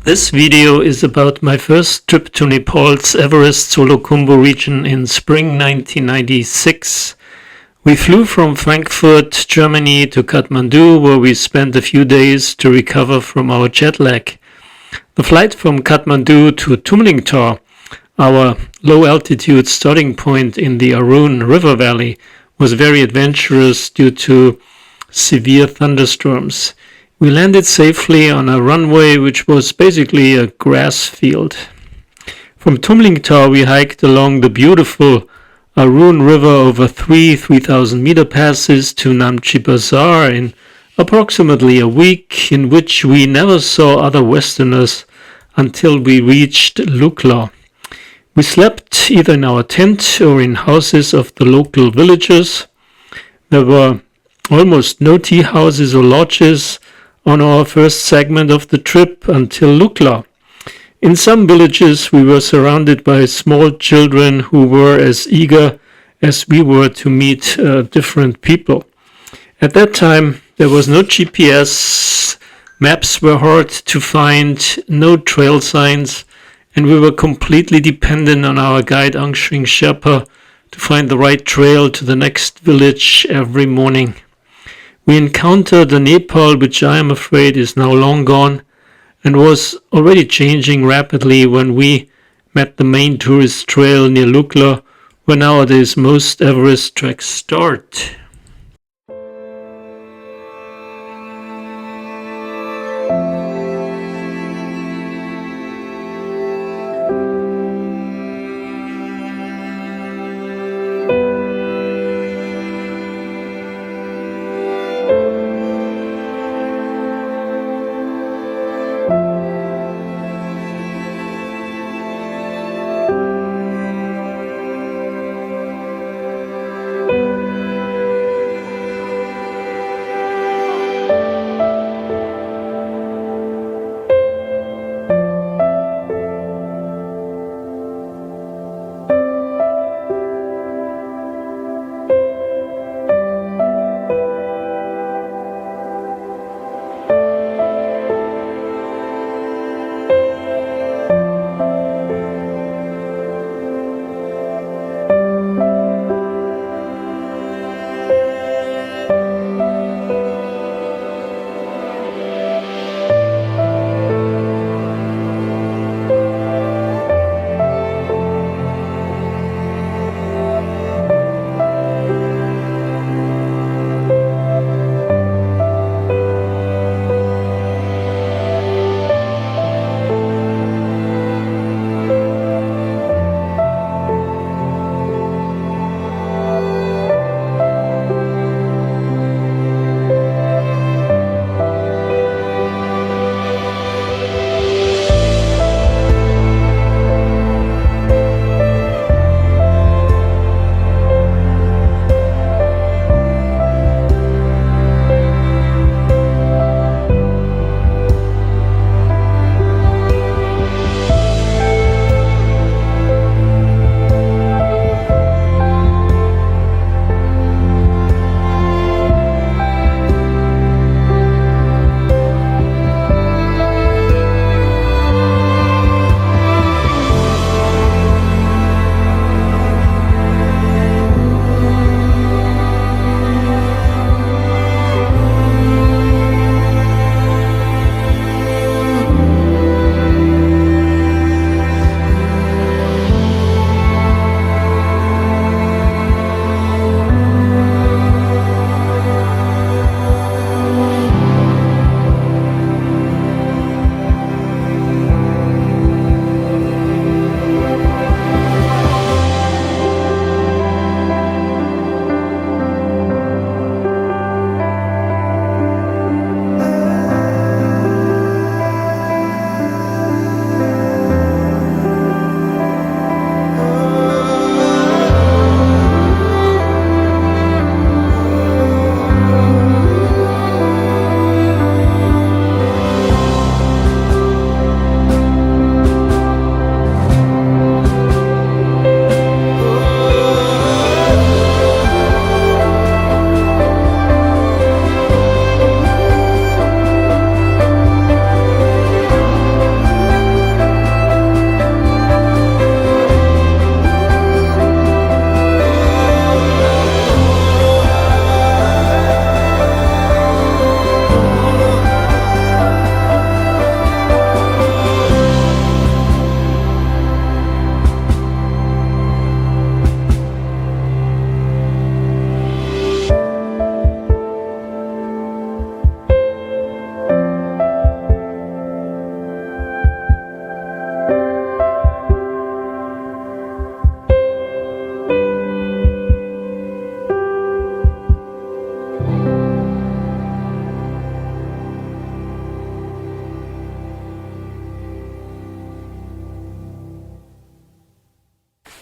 This video is about my first trip to Nepal's Everest SoluKhumbu region in spring 1996. We flew from Frankfurt, Germany to Kathmandu, where we spent a few days to recover from our jet lag. The flight from Kathmandu to Tumlingtor, our low-altitude starting point in the Arun River Valley, was very adventurous due to severe thunderstorms. We landed safely on a runway which was basically a grass field. From Tumlingtor we hiked along the beautiful Arun River over 3,000 meter passes to Namche Bazaar in approximately a week, in which we never saw other Westerners until we reached Lukla. We slept either in our tent or in houses of the local villagers. There were almost no tea houses or lodges on our first segment of the trip until Lukla. In some villages we were surrounded by small children who were as eager as we were to meet different people. At that time there was no GPS, maps were hard to find, no trail signs, and we were completely dependent on our guide Angshring Sherpa to find the right trail to the next village every morning. We encountered a Nepal which I am afraid is now long gone and was already changing rapidly when we met the main tourist trail near Lukla, where nowadays most Everest treks start.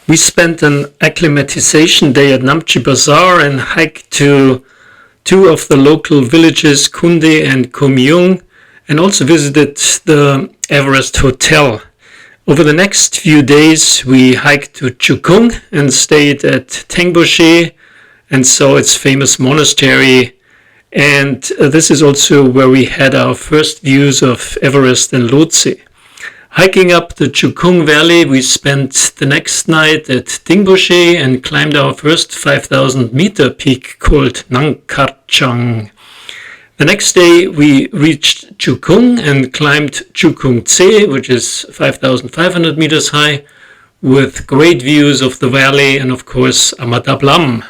We spent an acclimatization day at Namche Bazaar and hiked to two of the local villages, Kunde and Kumyung, and also visited the Everest Hotel. Over the next few days, we hiked to Chukung and stayed at Tengboche and saw its famous monastery. And this is also where we had our first views of Everest and Lhotse. Hiking up the Chukung Valley, we spent the next night at Dingboche and climbed our first 5,000-meter peak called Nangkarchang. The next day, we reached Chukung and climbed Chukung Tse, which is 5,500 meters high, with great views of the valley and, of course, Amadablam.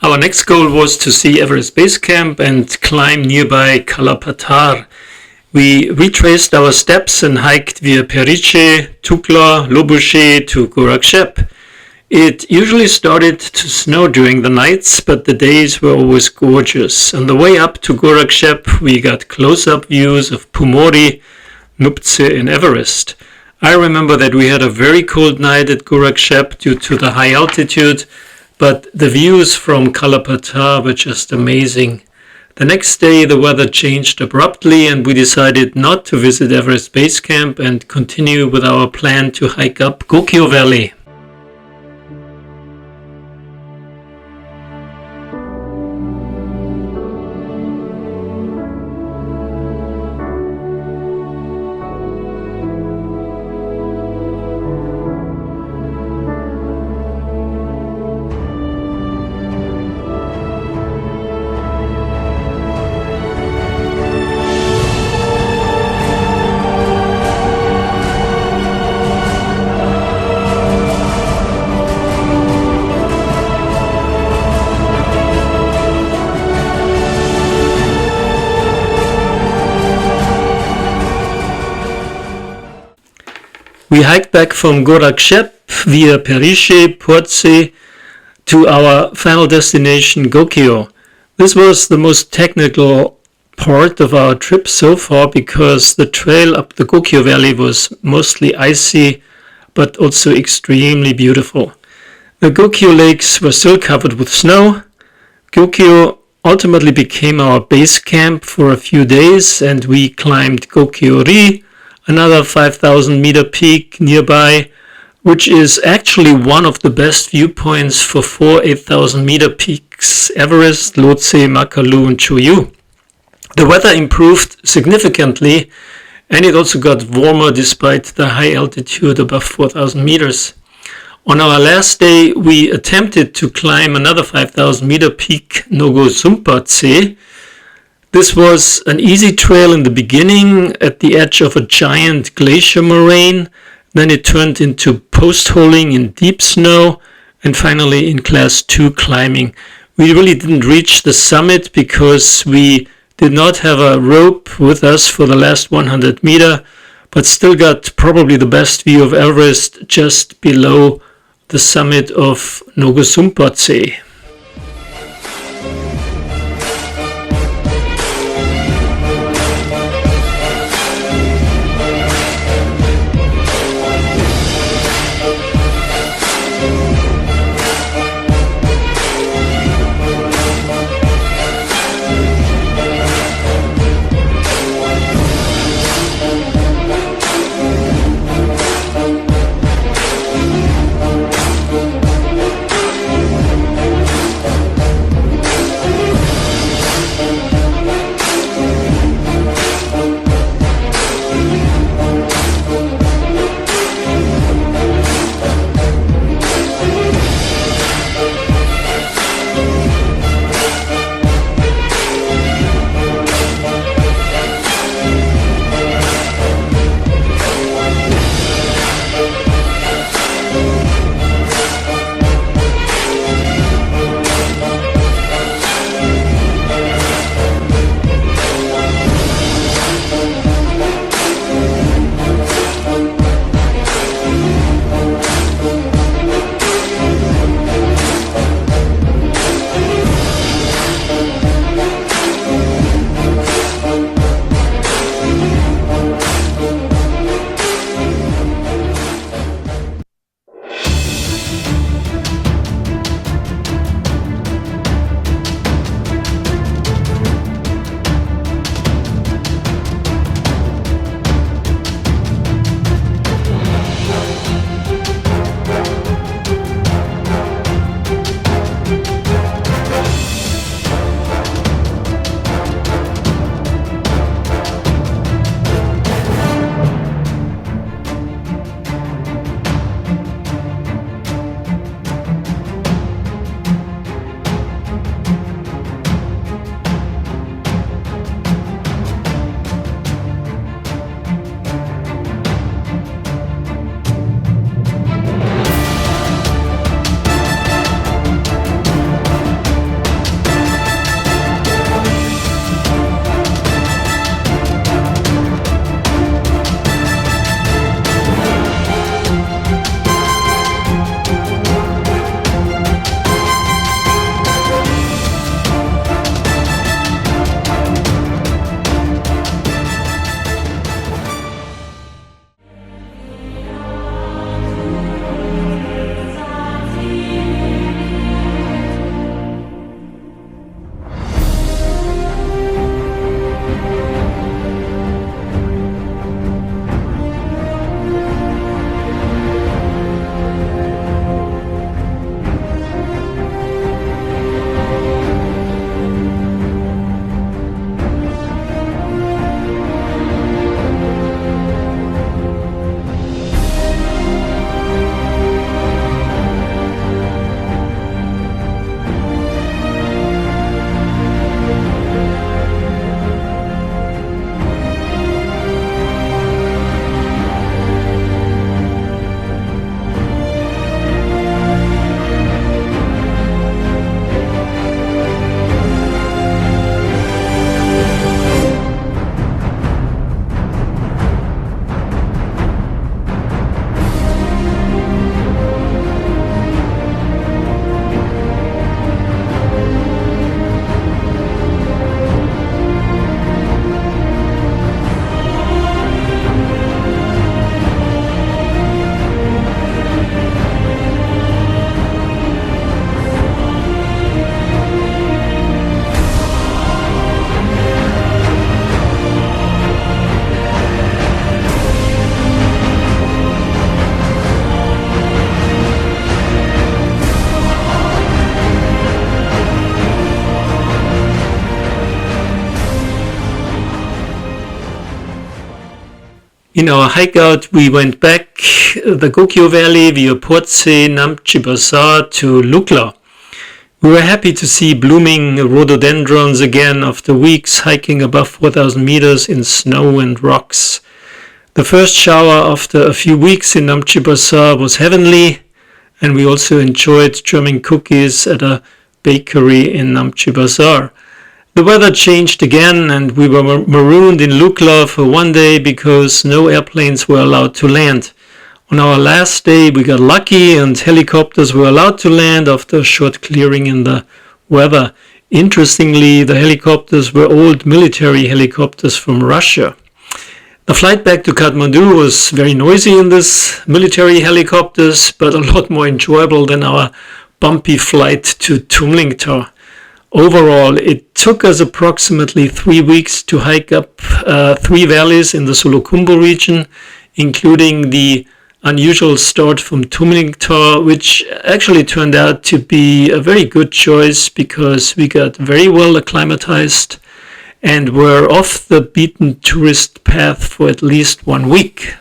Our next goal was to see Everest Base Camp and climb nearby Kalapatar. We retraced our steps and hiked via Periche, Tukla, Loboshe to Gorakshep. It usually started to snow during the nights, but the days were always gorgeous. On the way up to Gorakshep, we got close-up views of Pumori, Nuptse and Everest. I remember that we had a very cold night at Gorakshep due to the high altitude, but the views from Kalapatar were just amazing. The next day the weather changed abruptly and we decided not to visit Everest Base Camp and continue with our plan to hike up Gokyo Valley. We hiked back from Gorakshep via Periche, Portse to our final destination, Gokyo. This was the most technical part of our trip so far because the trail up the Gokyo Valley was mostly icy but also extremely beautiful. The Gokyo lakes were still covered with snow. Gokyo ultimately became our base camp for a few days and we climbed Gokyo-ri, another 5,000 meter peak nearby, which is actually one of the best viewpoints for 4 8,000 meter peaks: Everest, Lhotse, Makalu and Choyu. The weather improved significantly and it also got warmer despite the high altitude above 4,000 meters. On our last day we attempted to climb another 5,000 meter peak, Nogosumpatse. This was an easy trail in the beginning at the edge of a giant glacier moraine, then it turned into post-holing in deep snow, and finally in class 2 climbing. We really didn't reach the summit because we did not have a rope with us for the last 100 meter, but still got probably the best view of Everest just below the summit of Nogosumpatse. In our hike out, we went back the Gokyo Valley via Portsea, Namche Bazaar to Lukla. We were happy to see blooming rhododendrons again after weeks hiking above 4,000 meters in snow and rocks. The first shower after a few weeks in Namche Bazaar was heavenly, and we also enjoyed German cookies at a bakery in Namche Bazaar. The weather changed again, and we were marooned in Lukla for one day because no airplanes were allowed to land. On our last day, we got lucky and helicopters were allowed to land after a short clearing in the weather. Interestingly, the helicopters were old military helicopters from Russia. The flight back to Kathmandu was very noisy in this military helicopters, but a lot more enjoyable than our bumpy flight to Tumlingtar. Overall, it took us approximately 3 weeks to hike up 3 valleys in the SoluKhumbu region, including the unusual start from Tumlingtar, which actually turned out to be a very good choice because we got very well acclimatized and were off the beaten tourist path for at least 1 week.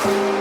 Bye.